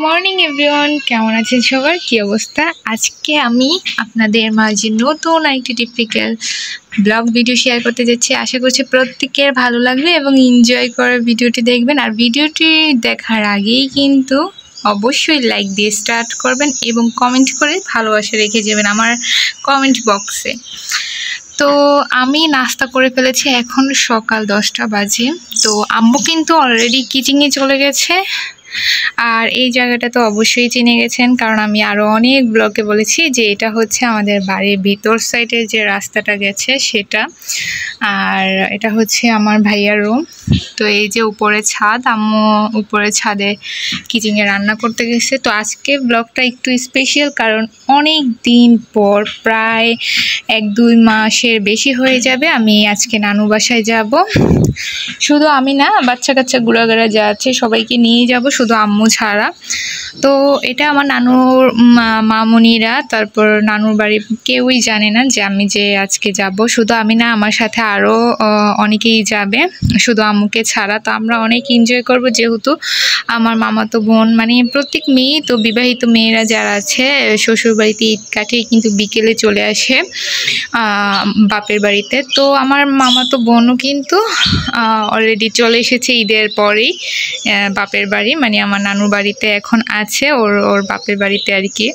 Morning everyone, কেমন আছেন সবার? কি অবস্থা? আজকে আমি আপনাদের মাঝে নতুন একটি টিপিক্যাল ব্লগ ভিডিও শেয়ার করতে যাচ্ছি। আশা করছি প্রত্যেকের ভালো লাগবে এবং এনজয় করে ভিডিওটি দেখবেন। আর ভিডিওটি দেখার আগেই কিন্তু অবশ্যই লাইক দিয়ে স্টার্ট করবেন এবং কমেন্ট করে ভালোবাসা রেখে যাবেন আমার কমেন্ট বক্সে। তো আমি নাস্তা করে ফেলেছি, এখন সকাল 10টা বাজে। তো আম্মু কিন্তু অলরেডি কিচেনে চলে গেছে। আর এই জায়গাটা তো অবশ্যই চিনে গেছেন, কারণ আমি আরও অনেক ব্লগে বলেছি যে এটা হচ্ছে আমাদের বাড়ির ভিতর সাইডে যে রাস্তাটা গেছে সেটা। আর এটা হচ্ছে আমার ভাইয়ার রুম। তো এই যে উপরে ছাদ, আম্মু উপরে ছাদে কিচেনে রান্না করতে গেছে। তো আজকে ব্লগটা একটু স্পেশাল, কারণ অনেক দিন পর, প্রায় 1-2 মাসের বেশি হয়ে যাবে, আমি আজকে নানু বাসায় যাব। শুধু আমি না, বাচ্চা কাচ্চা গুড়াগাড়া যা আছে সবাইকে নিয়ে যাব, শুধু আম্মু ছাড়া। তো এটা আমার নানুর মামুনিরা, তারপর নানুর বাড়ি কেউই জানে না যে আমি যে আজকে যাব। শুধু আমি না, আমার সাথে আরও অনেকেই যাবে, শুধু আম্মুকে ছাড়া। তো আমরা অনেক এনজয় করব, যেহেতু আমার মামাতো বোন, মানে প্রত্যেক মেয়ে তো, বিবাহিত মেয়েরা যারা আছে শ্বশুরবাড়িতে ঈদ কাটিয়ে কিন্তু বিকেলে চলে আসে বাপের বাড়িতে। তো আমার মামাতো বোনও কিন্তু অলরেডি চলে এসেছে ঈদের পরেই বাপের বাড়ি, মানে আমার নানুর বাড়িতে এখন আছে, ওর বাপের বাড়িতে আর কি।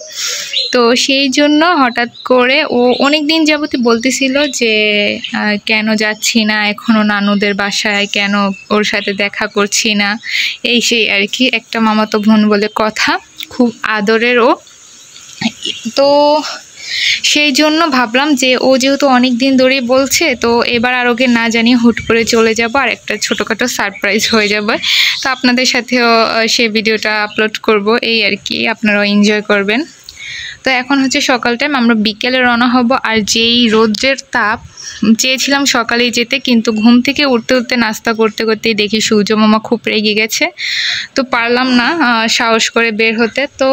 তো সেই জন্য হঠাৎ করে ও অনেক দিন যাবতই বলতেছিল যে কেন যাচ্ছি না এখনও নানুদের বাসায়, কেন ওর সাথে দেখা করছি না, এই সেই আর কি। একটা মামাতো বোন বলে কথা, খুব আদরের ও। তো সেই জন্য ভাবলাম যে ও যেহেতু অনেক দিন ধরেই বলছে, তো এবার আর ওকে না জানিয়ে হুট করে চলে যাব, আর একটা ছোটোখাটো সারপ্রাইজ হয়ে যাবে। তো আপনাদের সাথেও সেই ভিডিওটা আপলোড করব, এই আর কি, আপনারাও এনজয় করবেন। তো এখন হচ্ছে সকাল টাইম, আমরা বিকেলে রওনা হব। আর যেই রৌদ্রের তাপ, চেয়েছিলাম সকালেই যেতে, কিন্তু ঘুম থেকে উঠতে উঠতে নাস্তা করতে করতেই দেখি সূর্য মামা খুব রেগে গেছে। তো পারলাম না সাহস করে বের হতে। তো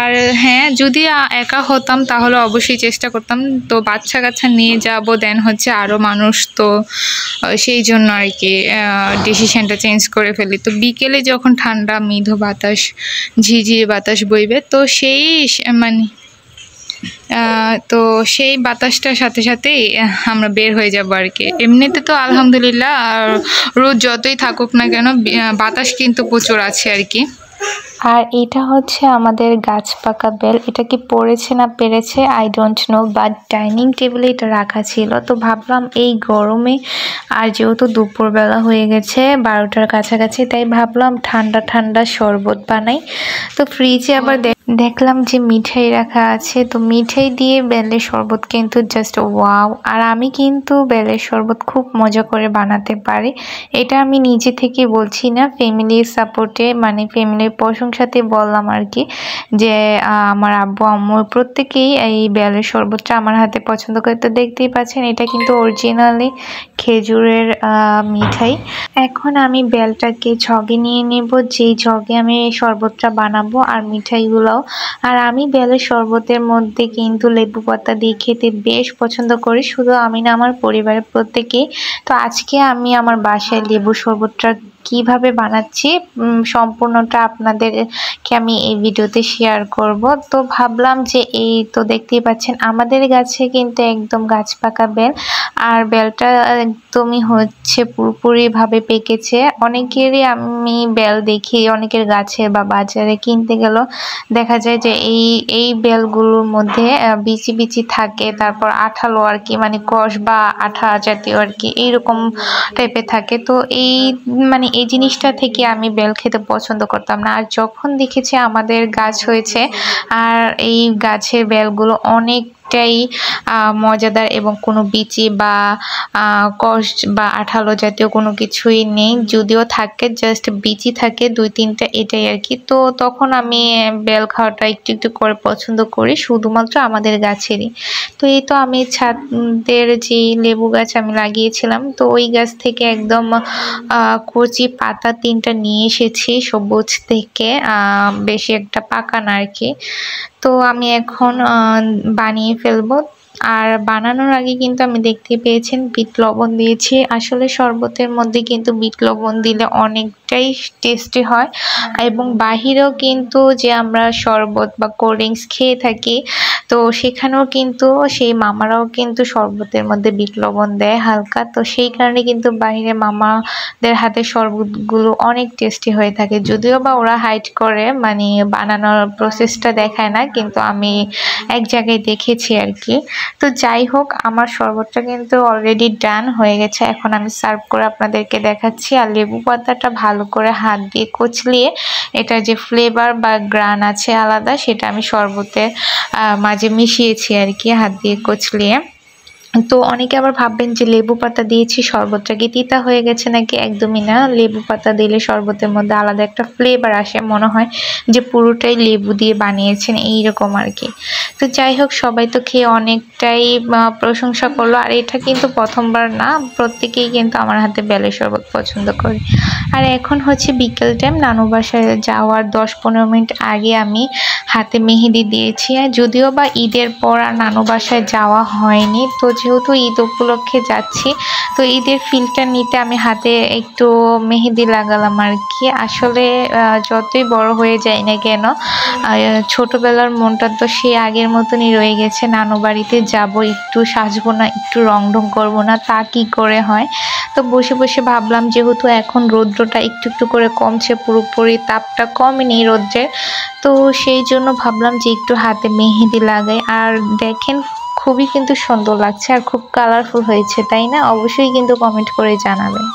আর হ্যাঁ, যদি একা হতাম তাহলে অবশ্যই চেষ্টা করতাম। তো বাচ্চা কাচ্চা নিয়ে যাব, দেন হচ্ছে আরও মানুষ, তো সেই জন্য আর কি ডিসিশনটা চেঞ্জ করে ফেলি। তো বিকেলে যখন ঠান্ডা মৃদু বাতাস, ঝিঝিরি বাতাস বইবে, তো সেই মানে তো সেই বাতাসটার সাথে সাথেই আমরা বের হয়ে যাব আর কি। এমনিতে তো আলহামদুলিল্লাহ রোদ যতই থাকুক না কেন, বাতাস কিন্তু প্রচুর আছে আর কি। আর এটা হচ্ছে আমাদের গাছ পাকা বেল। এটা কি পড়েছে না পেরেছে I don't know, but dining টেবিলে এটা রাখা ছিল। তো ভাবলাম এই গরমে, আর যেহেতু দুপুরবেলা হয়ে গেছে 12টার কাছাকাছি, তাই ভাবলাম ঠান্ডা ঠান্ডা শরবত বানাই। তো ফ্রিজে আবার দেখলাম যে মিঠাই রাখা আছে, তো মিঠাই দিয়ে বেলের শরবত কিন্তু জাস্ট ওয়াও। আর আমি কিন্তু বেলের শরবত খুব মজা করে বানাতে পারি। এটা আমি নিজে থেকে বলছি না, ফ্যামিলির সাপোর্টে, মানে ফ্যামিলির প্রশংসাতে বললাম আর কি, যে আমার আব্বু আম্মু প্রত্যেকেই এই বেলের শরবতটা আমার হাতে পছন্দ করে। তো দেখতেই পাচ্ছেন, এটা কিন্তু অরিজিনালি খেজুরের মিঠাই। এখন আমি বেলটাকে জগে নিয়ে নেব, যেই জগে আমি শরবতটা বানাবো, আর মিঠাইগুলোও। আর আমি বেলের শরবতের মধ্যে কিন্তু লেবু পাতা দিয়ে খেতে বেশ পছন্দ করি, শুধু আমি না, আমার পরিবারের প্রত্যেকেই। তো আজকে আমি আমার বাসায় লেবু শরবতটা কিভাবে বানাচ্ছি সম্পূর্ণটা আপনাদেরকে আমি এই ভিডিওতে শেয়ার করব। তো ভাবলাম যে এই তো দেখতেই পাচ্ছেন আমাদের গাছে কিন্তু একদম গাছ পাকা বেল, আর বেলটা একদমই হচ্ছে পুরোপুরিভাবে পেকেছে। অনেকেরই আমি বেল দেখি অনেকের গাছে বা বাজারে কিনতে গেলেও দেখা যায় যে এই বেলগুলোর মধ্যে বিচি বিচি থাকে, তারপর আঠালো আর কি, মানে কষ বা আঠা জাতীয় আর কি, এইরকম টাইপের থাকে। তো মানে এই জিনিসটা থেকে আমি বেল খেতে পছন্দ করতাম না। আর যখন দেখেছি আমাদের গাছ হয়েছে, আর এই গাছের বেলগুলো অনেকটাই মজাদার, এবং কোনো বিচি বা কষ বা আঠালো জাতীয় কোনো কিছুই নেই, যদিও থাকে জাস্ট বিচি থাকে 2-3টা, এটাই আর কি। তো তখন আমি বেল খাওয়াটা একটু একটু করে পছন্দ করি, শুধুমাত্র আমাদের গাছেরই। তো এই তো আমি ছাদের যে লেবু গাছ আমি লাগিয়েছিলাম, তো ওই গাছ থেকে একদম কচি পাতা 3টা নিয়ে এসেছি সবুজ থেকে, বেশি একটা পাকা না আর কি। তো আমি এখন বানিয়ে ফেলবো। আর বানানোর আগে কিন্তু আমি দেখতে পেয়েছেন বিট লবণ দিয়েছি। আসলে শরবতের মধ্যে কিন্তু বিট লবণ দিলে অনেকটাই টেস্টি হয় এবং বাহিরেও কিন্তু যে আমরা শরবত বা কোল্ড ড্রিঙ্কস খেয়ে থাকি তো সেখানেও কিন্তু সেই মামারাও কিন্তু শরবতের মধ্যে বিট লবণ দেয় হালকা। তো সেই কারণে কিন্তু বাইরে মামাদের হাতে শরবতগুলো অনেক টেস্টি হয়ে থাকে, যদিও বা ওরা হাইড করে মানে বানানোর প্রসেসটা দেখায় না, কিন্তু আমি এক জায়গায় দেখেছি আর কি। তো যাই হোক, আমার শরবতটা কিন্তু অলরেডি ডান হয়ে গেছে। এখন আমি সার্ভ করে আপনাদেরকে দেখাচ্ছি। আর লেবু পাতাটা ভালো করে হাত দিয়ে কচলিয়ে এটা যে ফ্লেভার বা গ্রান আছে আলাদা, সেটা আমি শরবতে মাঝে মিশিয়েছি আর কি হাত দিয়ে কচলিয়ে। তো অনেকে আবার ভাববেন যে লেবু পাতা দিয়েছি শরবতটা কি তিতা হয়ে গেছে নাকি, একদমই না। লেবু পাতা দিলে শরবতের মধ্যে আলাদা একটা ফ্লেভার আসে, মনে হয় যে পুরোটাই লেবু দিয়ে বানিয়েছেন এইরকম আর কি। তো যাই হোক, সবাই তো খেয়ে অনেকটাই প্রশংসা করলো। আর এটা কিন্তু প্রথমবার না, প্রত্যেকেই কিন্তু আমার হাতে বেলের শরবত পছন্দ করে। আর এখন হচ্ছে বিকেল টাইম, নানু বাসায় যাওয়ার 10-15 মিনিট আগে আমি হাতে মেহেদি দিয়েছি। আর যদিও বা ঈদের পর আর নানু বাসায় যাওয়া হয়নি, তো যেহেতু ঈদ উপলক্ষে যাচ্ছি তো ঈদের ফিলটা নিতে আমি হাতে একটু মেহেদি লাগালাম আর কি। আসলে যতই বড় হয়ে যায় না কেন, ছোটবেলার মনটা তো সেই আগের মতনই রয়ে গেছে। নানু বাড়িতে যাব, একটু সাজবো না, একটু রং ঢং করবো না, তা কি করে হয়। তো বসে বসে ভাবলাম যেহেতু এখন রৌদ্রটা একটু একটু করে কমছে, পুরোপুরি তাপটা কমেনি রৌদ্রের, তো সেই জন্য ভাবলাম যে একটু হাতে মেহেদি লাগাই। আর দেখেন খুবই কিন্তু সুন্দর লাগছে আর খুব কালারফুল হয়েছে, তাই না? অবশ্যই কিন্তু কমেন্ট করে জানাবেন।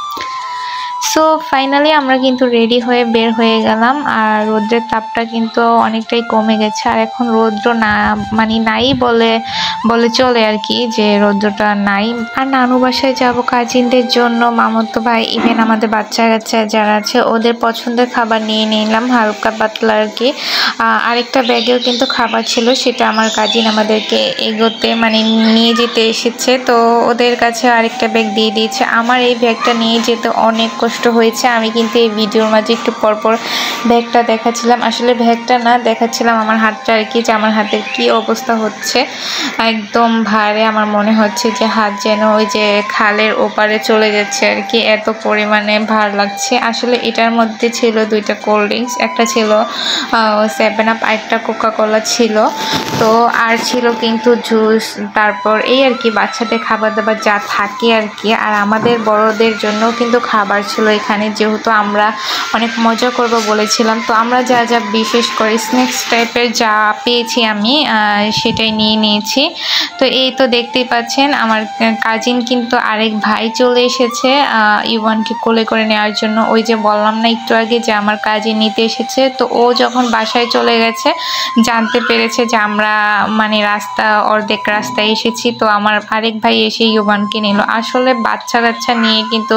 সো ফাইনালি আমরা কিন্তু রেডি হয়ে বের হয়ে গেলাম। আর রোদ্রের তাপটা কিন্তু অনেকটাই কমে গেছে, আর এখন রৌদ্র না মানে নাই বলে চলে আর কি, যে রৌদ্রটা নাই। আর নানু বাসায় যাবো কাজিনদের জন্য, মামাতো ভাই, ইভেন আমাদের বাচ্চা কাচ্চা যারা আছে ওদের পছন্দের খাবার নিয়ে নিলাম হালকা পাতলা আর কি। আরেকটা ব্যাগেও কিন্তু খাবার ছিল, সেটা আমার কাজিন আমাদেরকে এগোতে মানে নিয়ে যেতে এসেছে, তো ওদের কাছে আরেকটা ব্যাগ দিয়ে দিয়েছে। আমার এই ব্যাগটা নিয়ে যেতে অনেক কষ্ট হয়েছে। আমি কিন্তু এই ভিডিওর মাঝে একটু পরপর ব্যাগটা দেখাচ্ছিলাম, আসলে ব্যাগটা না দেখাচ্ছিলাম আমার হাতটা আর কি, যে আমার হাতের কি অবস্থা হচ্ছে, একদম ভারে। আমার মনে হচ্ছে যে হাত যেন ওই যে খালের ওপারে চলে যাচ্ছে আর কি, এত পরিমাণে ভার লাগছে। আসলে এটার মধ্যে ছিল 2টা কোল্ড ড্রিঙ্কস, একটা ছিল 7 আপ, একটা কোকা কোলা ছিল, তো আর ছিল কিন্তু জুস, তারপর এই আর কি বাচ্চাদের খাবার দাবার যা থাকে আর কি। আর আমাদের বড়দের জন্য কিন্তু খাবার ছিল এখানে, যেহেতু আমরা অনেক মজা করব বলেছিলাম, তো আমরা যা যা বিশেষ করে স্ন্যাক্স টাইপের যা পেয়েছি আমি সেটাই নিয়ে নিয়েছি। তো এই তো দেখতেই পাচ্ছেন আমার কাজিন কিন্তু আরেক ভাই চলে এসেছে ইউয়ানকে কোলে করে নেওয়ার জন্য। ওই যে বললাম না একটু আগে যে আমার কাজিন নিতে এসেছে, তো ও যখন বাসায় চলে গেছে জানতে পেরেছে যে আমরা মানে অর্ধেক রাস্তায় এসেছি, তো আমার আরেক ভাই এসে ইউবানকে নিল। আসলে বাচ্চা কাচ্চা নিয়ে কিন্তু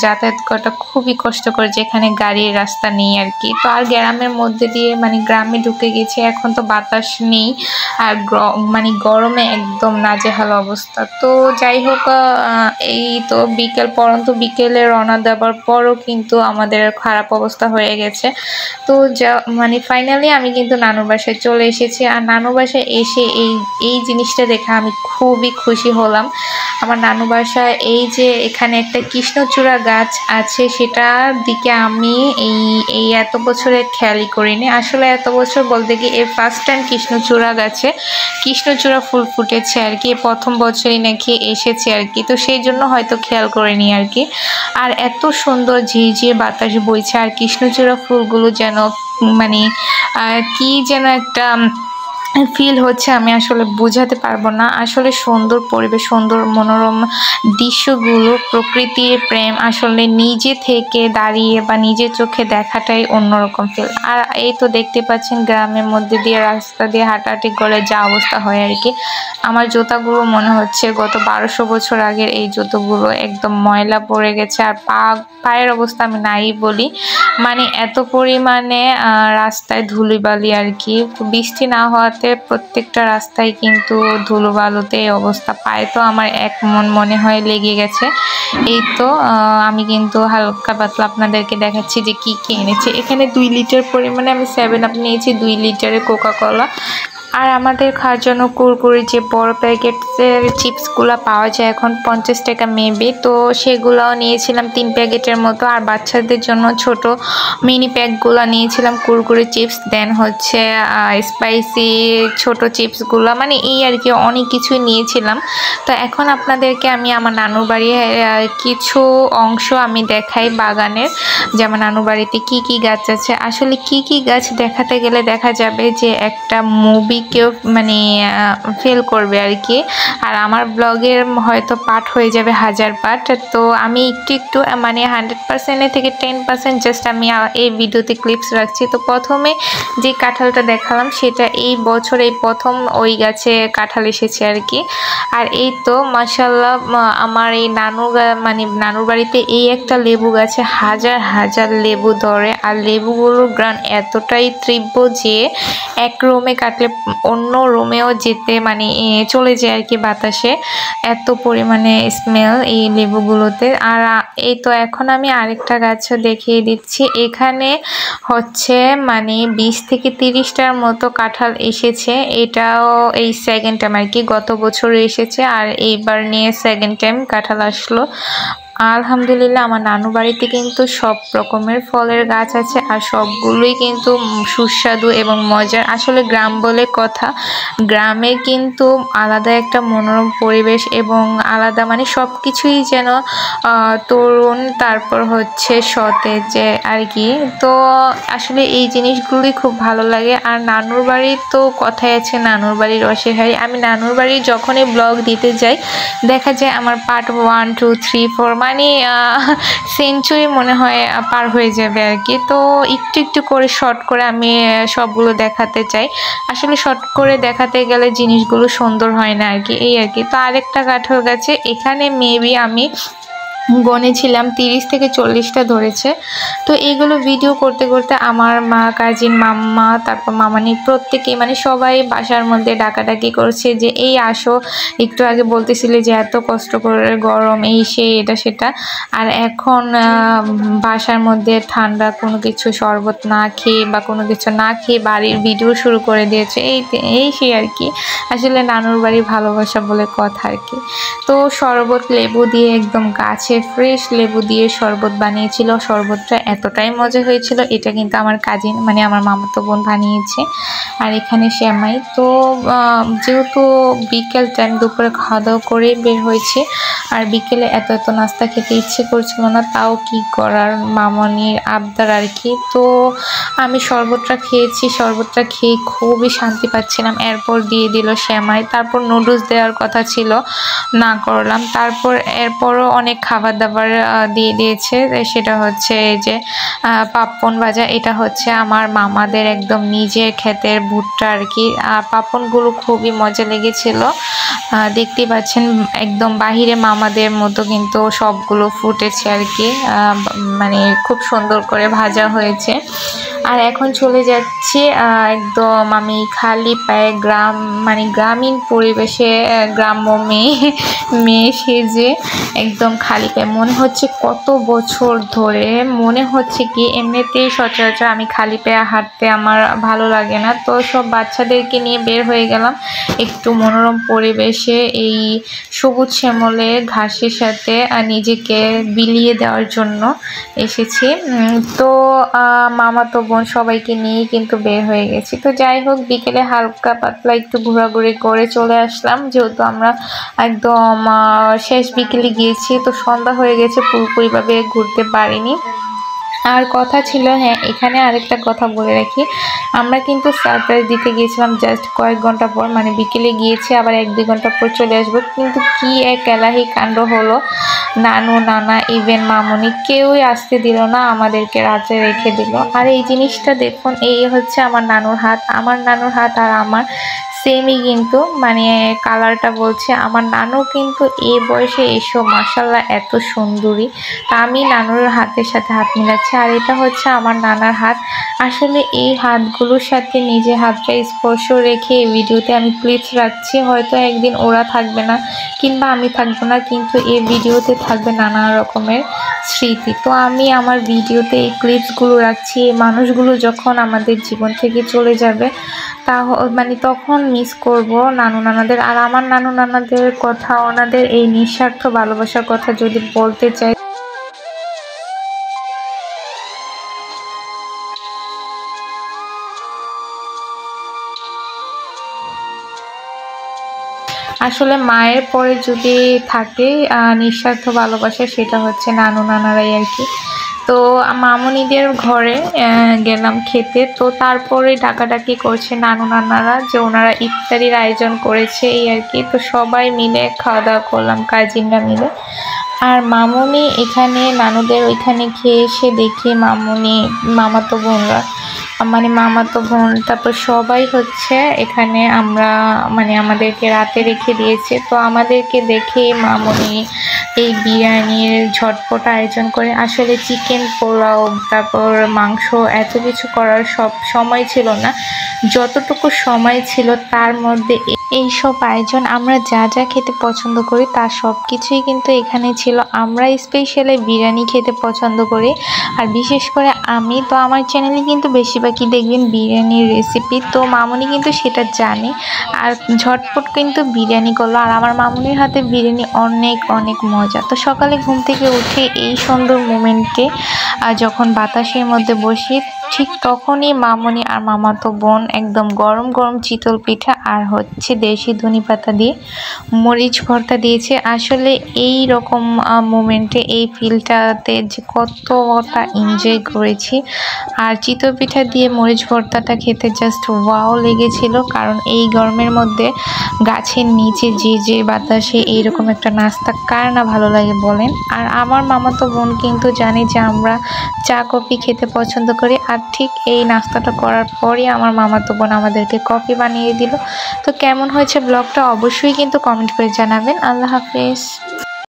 যাতায়াত করাটা খুবই কষ্টকর, যেখানে গাড়ির রাস্তা নেই আর কি। তো আর গ্রামের মধ্যে দিয়ে মানে গ্রামে ঢুকে গেছে, এখন তো বাতাস নেই, আর মানে গরমে একদম নাজেহাল অবস্থা। তো যাই হোক, এই তো বিকেলে রওনা দেওয়ার পরও কিন্তু আমাদের খারাপ অবস্থা হয়ে গেছে। তো মানে ফাইনালি আমি কিন্তু নানুর বাসায় চলে এসেছি। আর নানু বাসায় এসে এই জিনিসটা দেখে আমি খুবই খুশি হলাম। আমার নানু বাসায় এই যে এখানে একটা কৃষ্ণচূড়া গাছ আছে, সেটার দিকে আমি এই এত বছরে খেয়ালই করিনি। আসলে এত বছর বলতে কি এই ফার্স্ট টাইম কৃষ্ণচূড়া গাছে কৃষ্ণচূড়া ফুল ফুটেছে আর কি, প্রথম বছরই নাকি এসেছে আর কি, তো সেই জন্য হয়তো খেয়াল করিনি আর কি। আর এত সুন্দর ঝিরঝির বাতাস বইছে, আর কৃষ্ণচূড়া ফুলগুলো যেন মানে কি যেন একটা ফিল হচ্ছে, আমি আসলে বোঝাতে পারবো না। আসলে সুন্দর পরিবেশ, সুন্দর মনোরম দৃশ্যগুলো, প্রকৃতির প্রেম আসলে নিজে থেকে দাঁড়িয়ে বা নিজের চোখে দেখাটাই অন্যরকম ফিল। আর এই তো দেখতে পাচ্ছেন গ্রামের মধ্যে দিয়ে রাস্তা দিয়ে হাঁটাহাঁটি করে যা অবস্থা হয় আর কি। আমার জুতাগুলো মনে হচ্ছে গত 1200 বছর আগের এই জুতোগুলো, একদম ময়লা পড়ে গেছে। আর পায়ের অবস্থা আমি নাই বলি, মানে এত পরিমাণে রাস্তায় ধুলিবালি আর কি। বৃষ্টি না হওয়াতে প্রত্যেকটা রাস্তায় কিন্তু ধুলোবালুতে এই অবস্থা। পায়ে তো আমার এক মনে হয় লেগে গেছে। এই তো আমি কিন্তু হালকা পাতলা আপনাদেরকে দেখাচ্ছি যে কি কি এনেছে। এখানে 2 লিটার পরিমাণে আমি 7 আপ নিয়েছি, 2 লিটারের কোকা কোলা, আর আমাদের খাওয়ার জন্য কুরকুরি যে বড় প্যাকেটের চিপসগুলো পাওয়া যায় এখন 50 টাকা মেবি, তো সেগুলোও নিয়েছিলাম 3 প্যাকেটের মতো। আর বাচ্চাদের জন্য ছোট মিনি প্যাকগুলো নিয়েছিলাম কুরকুরি চিপস, দেন হচ্ছে স্পাইসি ছোট চিপসগুলো, মানে এই আর কি অনেক কিছুই নিয়েছিলাম। তো এখন আপনাদেরকে আমি আমার নানুর বাড়ির কিছু অংশ আমি দেখাই বাগানের, যে আমার নানুর বাড়িতে কি কি গাছ আছে। আসলে কি কি গাছ দেখাতে গেলে দেখা যাবে যে একটা মুভিকেও মানে ফেল করবে আর কি, আর আমার ব্লগের হয়তো পার্ট হয়ে যাবে 1000 পার্ট। তো আমি একটু একটু মানে 100% থেকে 10% জাস্ট আমি এই ভিডিওতে ক্লিপস রাখছি। তো প্রথমে যে কাঁঠালটা দেখালাম সেটা এই বছর এই প্রথম ওই গাছে কাঁঠাল এসেছে আর কি। আর এই তো মাশাআল্লাহ আমার এই মানে নানুর বাড়িতে এই একটা লেবু গাছে হাজার হাজার লেবু ধরে, আর লেবুগুলোর গ্রান এতটাই তীব্র যে এক রুমে কাটলে অন্য রুমেও যেতে মানে চলে যায় আর কি বাতাসে, এত পরিমাণে স্মেল এই লেবুগুলোতে। আর এই তো এখন আমি আরেকটা গাছও দেখিয়ে দিচ্ছি। এখানে হচ্ছে মানে 20 থেকে 30টার মতো কাঁঠাল এসেছে, এটাও এই সেকেন্ড টাইম আর কি, গত বছর এসেছে আর এইবার নিয়ে সেকেন্ড টাইম কাঁঠাল আসলো। আলহামদুলিল্লাহ আমার নানু বাড়িতে কিন্তু সব রকমের ফলের গাছ আছে, আর সবগুলোই কিন্তু সুস্বাদু এবং মজার। আসলে গ্রাম বলে কথা, গ্রামে কিন্তু আলাদা একটা মনোরম পরিবেশ এবং আলাদা মানে সব কিছুই যেন তরুণ, তারপর হচ্ছে সতেজ আর কি। তো আসলে এই জিনিসগুলোই খুব ভালো লাগে। আর নানুর বাড়ির তো কথাই আছে, নানুর বাড়ির অসহায়। আমি নানুর বাড়ি যখনই ব্লগ দিতে যাই দেখা যায় আমার পার্ট 1 2 3 4 মানে সেঞ্চুরি মনে হয় পার হয়ে যাবে আর কি। তো একটু একটু করে শর্ট করে আমি সবগুলো দেখাতে চাই। আসলে শর্ট করে দেখাতে গেলে জিনিসগুলো সুন্দর হয় না আর কি, এই আর কি। তো আরেকটা কাঁঠাল গাছে এখানে মেবি আমি গনেছিলাম 30 থেকে 40টা ধরেছে। তো এইগুলো ভিডিও করতে করতে আমার মা, কাজিন, মাম্মা, তারপর মামানি প্রত্যেকেই মানে সবাই বাসার মধ্যে ডাকাডাকি করছে যে এই আসো, একটু আগে বলতেছিলে যে এত কষ্ট করে গরম এই সেই এটা সেটা, আর এখন বাসার মধ্যে ঠান্ডা কোনো কিছু শরবত না খেয়ে বা কোনো কিছু না খেয়ে বাড়ির ভিডিও শুরু করে দিয়েছে, এই সেই আর কি। আসলে নানুর বাড়ি ভালোবাসা বলে কথা আর কি। তো শরবত লেবু দিয়ে একদম গাছে ফ্রেশ লেবু দিয়ে শরবত বানিয়েছিল, শরবতটা এতটাই মজা হয়েছিল। এটা কিন্তু আমার কাজিন মানে আমার মামাতো বোন বানিয়েছে। আর এখানে শ্যামাই। তো যেহেতু বিকেল টাইম, দুপুরে খাওয়া দাওয়া করে বের হয়েছে, আর বিকেলে এত এত নাস্তা খেতে ইচ্ছে করছিল না, তাও কি করার, মামনির আবদার আর কি। তো আমি শরবতটা খেয়েছি, শরবতটা খেয়ে খুবই শান্তি পাচ্ছিলাম। এরপর দিয়ে দিল শ্যামাই, তারপর নুডলস দেওয়ার কথা ছিল না করলাম, তারপর এরপরও অনেক খাবার দাবার দিয়ে দিয়েছে। সেটা হচ্ছে এই যে পাপ্পন ভাজা, এটা হচ্ছে আমার মামাদের একদম নিজের ক্ষেতের ভুট্টা আর কি। পাপ্পনগুলো খুবই মজা লেগেছিল, দেখতে পাচ্ছেন একদম বাহিরে মামাদের মতো কিন্তু সবগুলো ফুটেছে আর কি, মানে খুব সুন্দর করে ভাজা হয়েছে। আর এখন চলে যাচ্ছি একদম আমি খালি পায়ে মানে গ্রামীণ পরিবেশে গ্রাম্য মেয়ে সেজে একদম খালি পায়ে, মনে হচ্ছে কত বছর ধরে, মনে হচ্ছে কি এমনিতেই সচরাচর আমি খালি পায়ে হাঁটতে আমার ভালো লাগে না। তো সব বাচ্চাদেরকে নিয়ে বের হয়ে গেলাম একটু মনোরম পরিবেশে, এই সবুজ শ্যামলে ঘাসের সাথে নিজেকে বিলিয়ে দেওয়ার জন্য এসেছি। তো মামাতো বোন সবাইকে নিয়েই কিন্তু বের হয়ে গেছি। তো যাই হোক বিকেলে হালকা পাতলা একটু ঘোরাঘুরি করে চলে আসলাম, যেহেতু আমরা একদম শেষ বিকেলে গিয়েছি, তো সন্ধ্যা হয়ে গেছে, পুরোপুরিভাবে ঘুরতে পারিনি। আর কথা ছিল, হ্যাঁ এখানে আরেকটা কথা বলে রাখি, আমরা কিন্তু সারপ্রাইজ দিতে গিয়েছিলাম জাস্ট কয়েক ঘন্টা পর, মানে বিকেলে গিয়েছি আবার 1-2 ঘন্টা পর চলে আসবো, কিন্তু কি এক এলাহি কাণ্ড হলো, নানু নানা ইভেন মামুনি কেউই আসতে দিল না, আমাদেরকে রাতে রেখে দিল। আর এই জিনিসটা দেখুন, এই হচ্ছে আমার নানুর হাত, আর আমার সেমই কিন্তু মানে কালারটা বলছে। আমার নানু কিন্তু এই বয়সে এসব মাশাআল্লাহ এত সুন্দরী। তা আমি নানুর হাতের সাথে হাত মিলাচ্ছি, আর এটা হচ্ছে আমার নানার হাত। আসলে এই হাতগুলোর সাথে নিজের হাতটা স্পর্শ রেখে এই ভিডিওতে আমি ক্লিপস রাখছি। হয়তো একদিন ওরা থাকবে না কিংবা আমি থাকবো না, কিন্তু এই ভিডিওতে থাকবে নানা রকমের স্মৃতি। তো আমি আমার ভিডিওতে এই ক্লিপসগুলো রাখছি। এই মানুষগুলো যখন আমাদের জীবন থেকে চলে যাবে তা মানে তখন মিস করব নানু নানাদের। আর আমার নানু নানাদের কথা, ওনাদের এই নিঃস্বার্থ ভালোবাসার কথা যদি বলতে চাই, আসলে মায়ের পরে যদি থাকে নিঃস্বার্থ ভালোবাসা, সেটা হচ্ছে নানু নানারাই আর কি। তো মামুনিদের ঘরে গেলাম খেতে। তো তারপরে ডাকাডাকি করছে নানু নানারা যে ওনারা ইফতারির আয়োজন করেছে এই আর কি। তো সবাই মিলে খাওয়া দাওয়া করলাম, কাজিনরা মিলে। আর মামুনি এখানে নানুদের ওইখানে খেয়ে এসে দেখি মামুনি মামাতো বোনরা মানে মামাতো বোন তারপর সবাই হচ্ছে এখানে আমরা মানে আমাদেরকে রাতে রেখে দিয়েছে। তো আমাদেরকে দেখে মামুনি এই বিরিয়ানির ঝটপট আয়োজন করে। আসলে চিকেন পোলাও তারপর মাংস এত কিছু করার সব সময় ছিল না, যতটুকু সময় ছিল তার মধ্যে এইসব আয়োজন। আমরা যা যা খেতে পছন্দ করি তার সব কিছুই কিন্তু এখানে ছিল। আমরা স্পেশালি বিরিয়ানি খেতে পছন্দ করি, আর বিশেষ করে আমি তো আমার চ্যানেলে কিন্তু বেশিরভাগই দেখবেন বিরিয়ানির রেসিপি। তো মামুনি কিন্তু সেটা জানে, আর ঝটপট কিন্তু বিরিয়ানি করলো। আর আমার মামুনির হাতে বিরিয়ানি অনেক অনেক মজা। তো সকালে ঘুম থেকে উঠে এই সুন্দর মোমেন্টে যখন বাতাসের মধ্যে বসি, ঠিক তখনই মামুনি আর মামাতো বোন একদম গরম গরম চিতল পিঠা আর হচ্ছে দেশি ধনি পাতা দিয়ে মরিচ ভর্তা দিয়েছে। আসলে এই রকম মোমেন্টে এই ফিলটাতে যে কতটা এনজয় করেছি। আর চিতল পিঠা দিয়ে মরিচ ভর্তাটা খেতে জাস্ট ওয়াও লেগেছিল, কারণ এই গরমের মধ্যে গাছের নিচে যে বাতাসে এইরকম একটা নাস্তা কার না ভালো লাগে বলেন। আর আমার মামাতো বোন কিন্তু জানে যে আমরা চা কফি খেতে পছন্দ করি, আর ঠিক এই নাস্তাটা করার পরই আমার মামাতো বোন আমাদেরকে কফি বানিয়ে দিল। তো কেমন হয়েছে ব্লগটা অবশ্যই কিন্তু কমেন্ট করে জানাবেন। আল্লাহ হাফেজ।